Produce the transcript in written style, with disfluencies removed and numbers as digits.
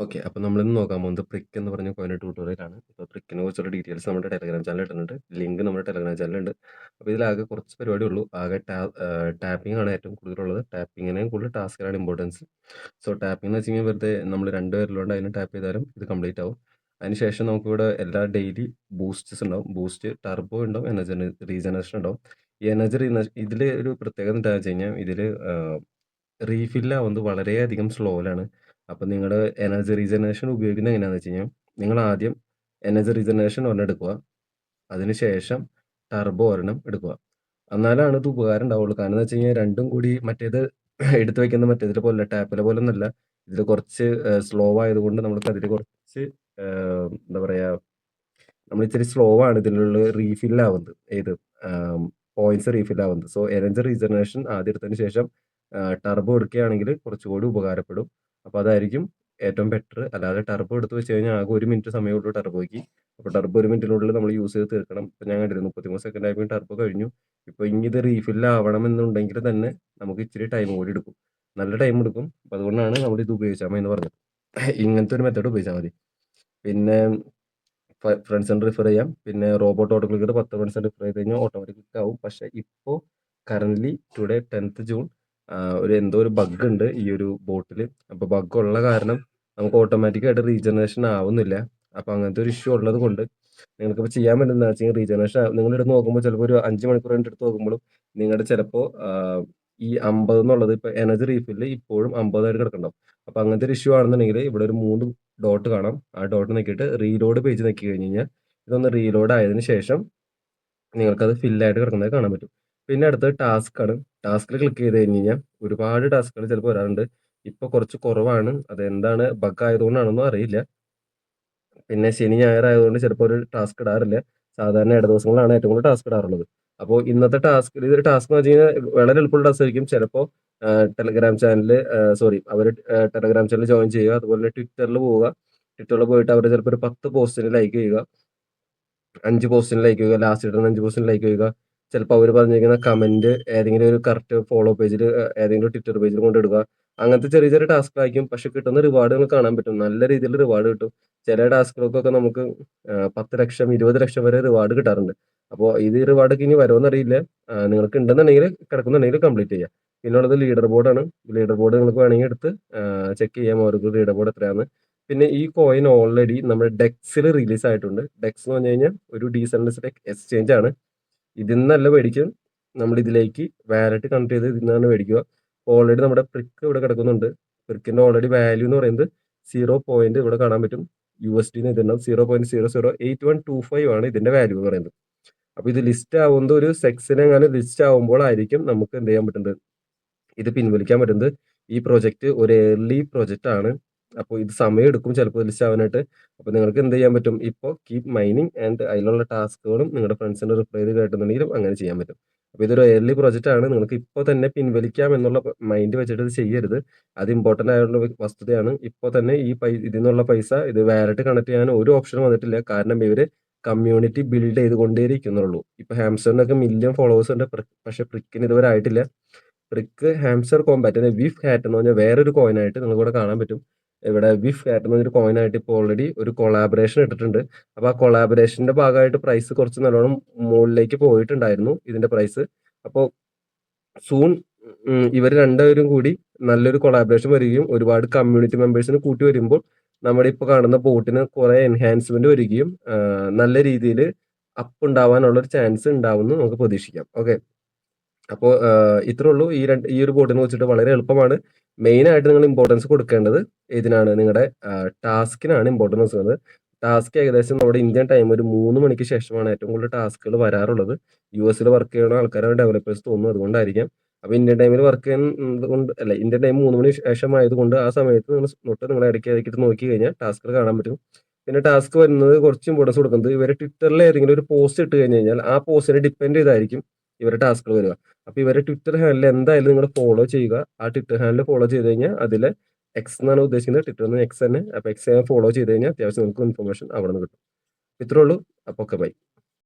Okay. അപ്പോൾ നമ്മളിന്ന് നോക്കാൻ പോകുന്നത് പ്രിക്ക് എന്ന് പറഞ്ഞ കോയിൻ്റെ ട്യൂട്ടോറിയലാണ്. ഇപ്പോൾ പ്രിക്കിനെ കുറിച്ചുള്ള ഡീറ്റെയിൽസ് നമ്മുടെ ടെലഗ്രാം ചാനലിൽ ഇട്ടിട്ടുണ്ട്. ലിങ്ക് നമ്മുടെ ടെലഗ്രാം ചാനലിലുണ്ട്. അപ്പോൾ ഇതിലാകെ കുറച്ച് പരിപാടിയേ ഉള്ളൂ. ആകെ ടാപ്പിംഗ് ആണ് ഏറ്റവും കൂടുതലുള്ളത്. ടാപ്പിങ്ങിനേയും കൂടുതൽ ടാസ്കിനാണ് ഇമ്പോർട്ടൻസ്. സോ ടാപ്പിംഗ് എന്ന് വെച്ച് കഴിഞ്ഞാൽ വെറുതെ നമ്മൾ 2 വിരലുകൊണ്ട് അതിന് ടാപ്പ് ചെയ്താലും ഇത് കംപ്ലീറ്റ് ആവും. അതിനുശേഷം നമുക്കിവിടെ എല്ലാ ഡെയിലി ബൂസ്റ്റ്സ് ഉണ്ടാവും. ബൂസ്റ്റ്, ടർബോ ഉണ്ടാവും, എനർജി റീജനറേഷൻ ഉണ്ടാവും. ഈ എനർജി ഇതിൽ ഒരു പ്രത്യേകത എന്താണെന്ന് വെച്ച് കഴിഞ്ഞാൽ ഇതിൽ റീഫിൽ ആവുന്നത് വളരെയധികം സ്ലോയിലാണ്. അപ്പോൾ നിങ്ങളുടെ എനർജി റീജനറേഷൻ ഉപയോഗിക്കുന്നത് എങ്ങനെയാണെന്ന് വെച്ച് കഴിഞ്ഞാൽ, നിങ്ങൾ ആദ്യം എനർജി റീജനറേഷൻ ഒരെണ്ണം എടുക്കുക. അതിനുശേഷം ടർബോ ഒരെണ്ണം എടുക്കുക. എന്നാലാണ് ഇത് ഉപകാരം ഉണ്ടാവുള്ളൂ. കാരണം എന്ന് വെച്ച് കഴിഞ്ഞാൽ രണ്ടും കൂടി മറ്റേത് എടുത്ത് വെക്കുന്ന മറ്റേതിലെ പോലെയല്ല, ടാപ്പിലെ പോലൊന്നുമല്ല. ഇതിൽ കുറച്ച് സ്ലോ ആയതുകൊണ്ട് നമുക്ക് അതിൽ കുറച്ച് എന്താ പറയുക, നമ്മൾ ഇച്ചിരി സ്ലോ ആണ് ഇതിലുള്ള റീഫിൽ ആവുന്നത്. ഏത് പോയിന്റ്സ് റീഫിൽ ആവുന്നത്. സോ എനർജി റീജനറേഷൻ ആദ്യം എടുത്തതിന് ശേഷം ടർബോ എടുക്കുകയാണെങ്കിൽ കുറച്ചുകൂടി ഉപകാരപ്പെടും. അപ്പോൾ അതായിരിക്കും ഏറ്റവും ബെറ്റർ. അല്ലാതെ ടർബോ എടുത്ത് വെച്ച് കഴിഞ്ഞാൽ ആകെ 1 മിനിറ്റ് സമയമുള്ളൂ ടർബോയ്ക്ക്. അപ്പോൾ ടർബോ 1 മിനിറ്റിനുള്ളിൽ നമ്മൾ യൂസ് ചെയ്ത് തീർക്കണം. ഇപ്പോൾ ഞാൻ കണ്ടിരുന്നു 33 സെക്കൻഡ് ആയപ്പോൾ ടർബോ കഴിഞ്ഞു. ഇപ്പോൾ ഇനി ഇത് റീഫിൽ ആവണമെന്നുണ്ടെങ്കിൽ തന്നെ നമുക്ക് ഇച്ചിരി ടൈം കൂടി എടുക്കും. നല്ല ടൈം എടുക്കും. അപ്പോൾ അതുകൊണ്ടാണ് നമ്മൾ ഇത് ഉപയോഗിച്ചാൽ മതി എന്ന് പറഞ്ഞത്. ഇങ്ങനത്തെ ഒരു മെത്തേഡ് ഉപയോഗിച്ചാൽ മതി. പിന്നെ ഫ്രണ്ട്സിന് റിഫർ ചെയ്യാം. പിന്നെ റോബോട്ട് ഓട്ടോ ക്ലിക്കർ 10 ഫ്രണ്ട്സിന് റിഫർ ചെയ്ത് കഴിഞ്ഞാൽ ഓട്ടോമാറ്റിക് ക്ലിക്ക് ആവും. പക്ഷേ ഇപ്പോൾ കറന്റ്ലി ടുഡേ 10th ജൂൺ എന്തോ ഒരു ബഗ് ഉണ്ട് ഈ ഒരു ബോട്ടിൽ. അപ്പോൾ ബഗ് ഉള്ള കാരണം നമുക്ക് ഓട്ടോമാറ്റിക്കായിട്ട് റീജനറേഷൻ ആവുന്നില്ല. അപ്പോൾ അങ്ങനത്തെ ഒരു ഇഷ്യൂ ഉള്ളത് കൊണ്ട് നിങ്ങൾക്കിപ്പോൾ ചെയ്യാൻ പറ്റുന്നത് എന്താ വെച്ച് കഴിഞ്ഞാൽ റീജനറേഷൻ നിങ്ങളെടുത്ത് നോക്കുമ്പോൾ ചിലപ്പോൾ ഒരു 5 മണിക്കൂർ കഴിഞ്ഞിട്ട് എടുത്ത് നോക്കുമ്പോഴും നിങ്ങളുടെ ചിലപ്പോൾ ഈ 50 എന്നുള്ളത് ഇപ്പോൾ എനർജി റീഫില്ല് ഇപ്പോഴും 50 ആയിട്ട് കിടക്കുന്നുണ്ടാവും. അപ്പോൾ അങ്ങനത്തെ ഒരു ഇഷ്യൂ ആണെന്നുണ്ടെങ്കിൽ ഇവിടെ ഒരു 3 ഡോട്ട് കാണാം. ആ ഡോട്ട് നോക്കിയിട്ട് റീലോഡ് പേജ് നോക്കി കഴിഞ്ഞ് കഴിഞ്ഞാൽ ഇതൊന്ന് റീലോഡ് ആയതിനു ശേഷം നിങ്ങൾക്കത് ഫില്ലായിട്ട് കിടക്കുന്നത് കാണാൻ പറ്റും. പിന്നെ അടുത്തത് ടാസ്ക് ആണ്. ടാസ്കിൽ ക്ലിക്ക് ചെയ്ത് കഴിഞ്ഞ് കഴിഞ്ഞാൽ ഒരുപാട് ടാസ്കുകൾ ചിലപ്പോൾ വരാറുണ്ട്. ഇപ്പോൾ കുറച്ച് കുറവാണ്. അതെന്താണ് ബഗ് ആയതുകൊണ്ടാണെന്നോ അറിയില്ല. പിന്നെ ശനി ഞായർ ആയതുകൊണ്ട് ചിലപ്പോൾ ഒരു ടാസ്ക് ഇടാറില്ല. സാധാരണ ഇട ദിവസങ്ങളിലാണ് ഏറ്റവും കൂടുതൽ ടാസ്ക് ഇടാറുള്ളത്. അപ്പോൾ ഇന്നത്തെ ടാസ്ക് ഇതൊരു ടാസ്ക് എന്ന് വെച്ച് കഴിഞ്ഞാൽ വളരെ എളുപ്പമുള്ള ടാസ്ക് ആയിരിക്കും. ചിലപ്പോൾ ടെലഗ്രാം ചാനൽ സോറി അവർ ടെലഗ്രാം ചാനൽ ജോയിൻ ചെയ്യുക. അതുപോലെ തന്നെ ട്വിറ്ററിൽ പോവുക. ട്വിറ്ററിൽ പോയിട്ട് അവർ ചിലപ്പോൾ ഒരു 10 പോസ്റ്റിന് ലൈക്ക് ചെയ്യുക. 5 പോസ്റ്റിന് ലൈക്ക് ചെയ്യുക. ലാസ്റ്റ് ഇടുന്ന 5 പോസ്റ്റിന് ലൈക്ക് ചെയ്യുക. ചിലപ്പോൾ അവർ പറഞ്ഞിരിക്കുന്ന കമന്റ് ഏതെങ്കിലും ഒരു കറക്റ്റ് ഫോളോ പേജിൽ ഏതെങ്കിലും ട്വിറ്റർ പേജിൽ കൊണ്ടിടുക. അങ്ങനത്തെ ചെറിയ ചെറിയ ടാസ്ക് ആയിരിക്കും. പക്ഷെ കിട്ടുന്ന റിവാർഡ് നിങ്ങൾക്ക് കാണാൻ പറ്റും. നല്ല രീതിയിൽ റിവാർഡ് കിട്ടും. ചില ടാസ്കുകൾക്കൊക്കെ നമുക്ക് 10 ലക്ഷം 20 ലക്ഷം വരെ റിവാർഡ് കിട്ടാറുണ്ട്. അപ്പോൾ ഇത് റിവാർഡൊക്കെ ഇനി വരുമോയെന്നറിയില്ല. നിങ്ങൾക്ക് ഉണ്ടെന്നുണ്ടെങ്കിൽ കിടക്കുന്നുണ്ടെങ്കിൽ കംപ്ലീറ്റ് ചെയ്യുക. പിന്നെ ഉള്ളത് ലീഡർ ബോർഡാണ്. ലീഡർ ബോർഡ് നിങ്ങൾക്ക് വേണമെങ്കിൽ എടുത്ത് ചെക്ക് ചെയ്യാം ഓരോരുത്തർ ലീഡർ ബോർഡ് എത്രയാണെന്ന്. പിന്നെ ഈ കോയിൻ ഓൾറെഡി നമ്മുടെ ഡെക്സിൽ റിലീസ് ആയിട്ടുണ്ട്. ഡെക്സ് എന്ന് പറഞ്ഞു കഴിഞ്ഞാൽ ഒരു ഡീസെൻട്രലൈസ്ഡ് എക്സ്ചേഞ്ച് ആണ്. ഇതിൽ നിന്നല്ല മേടിക്കും. നമ്മൾ ഇതിലേക്ക് വാലറ്റ് കണക്ട് ചെയ്ത് ഇതിൽ നിന്നാണ് മേടിക്കുക. ഓൾറെഡി നമ്മുടെ പ്രിക്ക് ഇവിടെ കിടക്കുന്നുണ്ട്. പ്രിക്കിന്റെ ഓൾറെഡി വാല്യൂ എന്ന് പറയുന്നത് 0 പോയിന്റ് ഇവിടെ കാണാൻ പറ്റും. USD ഇതുണ്ടാവും 0.008125 ആണ് ഇതിന്റെ വാല്യൂ എന്ന് പറയുന്നത്. അപ്പോൾ ഇത് ലിസ്റ്റ് ആവുന്നത് ഒരു സെക്സിന് അങ്ങനെ ലിസ്റ്റ് ആവുമ്പോൾ ആയിരിക്കും നമുക്ക് എന്ത് ചെയ്യാൻ പറ്റുന്നത്, ഇത് പിൻവലിക്കാൻ പറ്റുന്നത്. ഈ പ്രൊജക്റ്റ് ഒരു ഏർലി പ്രൊജക്റ്റ് ആണ്. അപ്പോൾ ഇത് സമയമെടുക്കും ചിലപ്പോൾ ലിസ്റ്റ് ആവാനായിട്ട്. അപ്പോൾ നിങ്ങൾക്ക് എന്ത് ചെയ്യാൻ പറ്റും, ഇപ്പോൾ കീപ് മൈനിങ് ആൻഡ് അതിലുള്ള ടാസ്കുകളും നിങ്ങളുടെ ഫ്രണ്ട്സിന് റിപ്ലൈ ചെയ്ത് കേട്ടുന്നുണ്ടെങ്കിലും അങ്ങനെ ചെയ്യാൻ പറ്റും. അപ്പോൾ ഇതൊരു ഏർലി പ്രൊജക്റ്റ് ആണ്. നിങ്ങൾക്ക് ഇപ്പോൾ തന്നെ പിൻവലിക്കാം എന്നുള്ള മൈൻഡ് വെച്ചിട്ട് ഇത് ചെയ്യരുത്. അത് ഇമ്പോർട്ടൻ്റ് ആയിട്ടുള്ള വസ്തുതയാണ്. ഇപ്പോൾ തന്നെ ഈ ഇതിൽ നിന്നുള്ള പൈസ ഇത് വാലറ്റ് കണക്ട് ചെയ്യാൻ ഒരു ഓപ്ഷനും വന്നിട്ടില്ല. കാരണം ഇവർ കമ്മ്യൂണിറ്റി ബിൽഡ് ചെയ്തുകൊണ്ടേയിരിക്കുന്നുള്ളൂ. ഇപ്പോൾ ഹാംസ്റ്ററിനൊക്കെ മില്യൺ ഫോളോവേഴ്സ് ഉണ്ട്. പക്ഷേ പ്രിക്കിന് ഇതുവരെ ആയിട്ടില്ല. Trick hamster Kombat wif hat എന്ന് പറഞ്ഞാൽ വേറൊരു കോയിനായിട്ട് നിങ്ങൾക്ക് ഇവിടെ കാണാൻ പറ്റും. ഇവിടെ വിഫ് ഹാറ്റ് എന്ന് പറഞ്ഞൊരു കോയിനായിട്ട് ഇപ്പോൾ ഓൾറെഡി ഒരു കൊളാബറേഷൻ ഇട്ടിട്ടുണ്ട്. അപ്പോൾ ആ കൊളാബറേഷന്റെ ഭാഗമായിട്ട് പ്രൈസ് കുറച്ച് നല്ലോണം മുകളിലേക്ക് പോയിട്ടുണ്ടായിരുന്നു ഇതിന്റെ പ്രൈസ്. അപ്പോൾ സൂൺ ഇവർ രണ്ടുപേരും കൂടി നല്ലൊരു കൊളാബറേഷൻ വരികയും ഒരുപാട് കമ്മ്യൂണിറ്റി മെമ്പേഴ്സിന് കൂട്ടി വരുമ്പോൾ നമ്മുടെ ഇപ്പോൾ കാണുന്ന ബോട്ടിന് കുറെ എൻഹാൻസ്മെന്റ് വരികയും നല്ല രീതിയിൽ അപ്പ് ഉണ്ടാവാനുള്ള ഒരു ചാൻസ് ഉണ്ടാവുമെന്ന് നമുക്ക് പ്രതീക്ഷിക്കാം. ഓക്കെ. അപ്പോൾ ഇത്രേ ഉള്ളൂ. ഈ ഒരു ബോർഡിനെ വെച്ചിട്ട് വളരെ എളുപ്പമാണ്. മെയിനായിട്ട് നിങ്ങൾ ഇമ്പോർട്ടൻസ് കൊടുക്കേണ്ടത് ഇതിനാണ്, നിങ്ങളുടെ ടാസ്കിനാണ് ഇമ്പോർട്ടൻസ് കൊടുക്കുന്നത്. ടാസ്ക് ഏകദേശം നമ്മുടെ ഇന്ത്യൻ ടൈം ഒരു 3 മണിക്ക് ശേഷമാണ് ഏറ്റവും കൂടുതൽ ടാസ്കുകൾ വരാറുള്ളത്. US വർക്ക് ചെയ്യുന്ന ആൾക്കാരാണ് ഡെവലപ്പേഴ്സ് തോന്നുന്നു, അതുകൊണ്ടായിരിക്കാം. അപ്പോൾ ഇന്ത്യൻ ടൈമിൽ വർക്ക് ചെയ്യുന്നത് കൊണ്ട് അല്ല, ഇന്ത്യൻ ടൈം 3 മണി ശേഷം ആയതുകൊണ്ട് ആ സമയത്ത് നിങ്ങൾ ഇടയ്ക്ക് ഇടയ്ക്കിട്ട് നോക്കി കഴിഞ്ഞാൽ ടാസ്കുകൾ കാണാൻ പറ്റും. പിന്നെ ടാസ്ക് വരുന്നത് കുറച്ച് ഇമ്പോർട്ടൻസ് കൊടുക്കുന്നത് ഇവർ ട്വിറ്ററിൽ ഏതെങ്കിലും ഒരു പോസ്റ്റ് ഇട്ട് കഴിഞ്ഞ് കഴിഞ്ഞാൽ ആ പോസ്റ്റിനെ ഡിപ്പെൻഡ് ചെയ്തായിരിക്കും ഇവരുടെ ടാസ്കുകൾ വരിക. അപ്പോൾ ഇവരെ ട്വിറ്റർ ഹാൻഡിൽ എന്തായാലും നിങ്ങൾ ഫോളോ ചെയ്യുക. ആ ട്വിറ്റർ ഹാൻഡിൽ ഫോളോ ചെയ്ത് കഴിഞ്ഞാൽ അതിലെ എക്സ് എന്നാണ് ഉദ്ദേശിക്കുന്നത്, ട്വിറ്ററിൽ നിന്ന് എക്സ് തന്നെ. അപ്പോൾ എക്സ് ഫോളോ ചെയ്ത് കഴിഞ്ഞാൽ അത്യാവശ്യം നിങ്ങൾക്ക് ഇൻഫർമേഷൻ അവിടെ നിന്ന് കിട്ടും. ഇത്രേ ഉള്ളൂ. അപ്പോൾ ഓക്കെ, ബൈ.